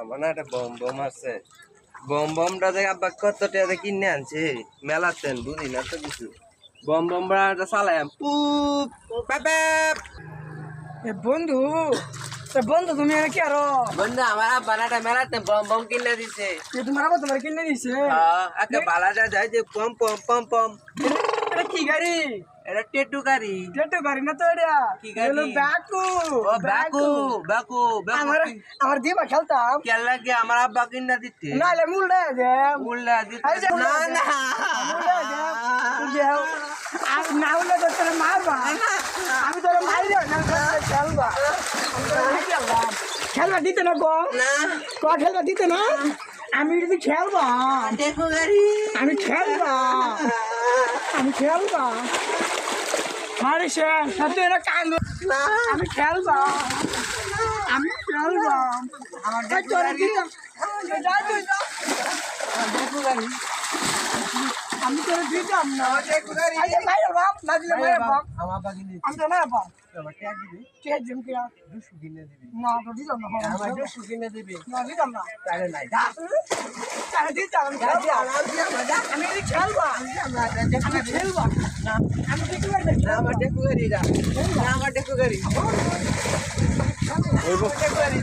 আমার না একটা বম বম আছে। বম বমটা যে আব্বা কত টাকা কিনে আনছে মেলাতেন, বুঝি না তো কিছু। বম বমটা চালাই পুপ প্যাপ। বন্ধু বন্ধু তুমি আর কি আরো বন্ধু আমার আব্বা না একটা মেলাতেন বম বম কিনে দিছে। তোমার আবার তোমার কিনে দিছে একটা বালা যায় যে পম পম পম পম। এটা কি গাড়ি? এটা টেটু গাড়ি। টেটু গাড়ি না তো এটা কি গাড়ি? হলো বাকু। ও বাকু বাকু আমার আমার দিবা খেলতাম কেন লাগে আমার আব্বা কিনে দিতে। নালে মুলডা দে উল্লা দিতে এই যে না না মুলডা দে আর না হলে তো তোর মারবা। আমি তোর মারি না খেলবা। খেলবা দিতে না গো না ক খেলবা দিতে না। আমি যদি খেলবা টেটু গাড়ি আমি খেলবা মারি সে সত্যি এটা কান্দ। না আমি খেলবা আমার এই টেটু তোরে গাড়ি দিলাম। যা তুই যা। টেটু গাড়ি আমি তোরে দিতাম না। টেটু গাড়ি আরে মাইরা বাপ না দিলে মাইরা বাপ। আমার আব্বা কিনে আমি তো মাইরা বাপ আমার ট্যাগ দিবি কে জিম কিয়া 200 কিনে দিবি। না তো দিতাম না আমার 200 কিনে দিবি। না দিতাম না তাহলে নাই যা আরে দিতাম যা যা যা আমি খেলবা আমি খেলবা না আমি দেখি মারবে না আমার টেকু গাড়ি যা না আমার টেকু গাড়ি ওই টেকু গাড়ি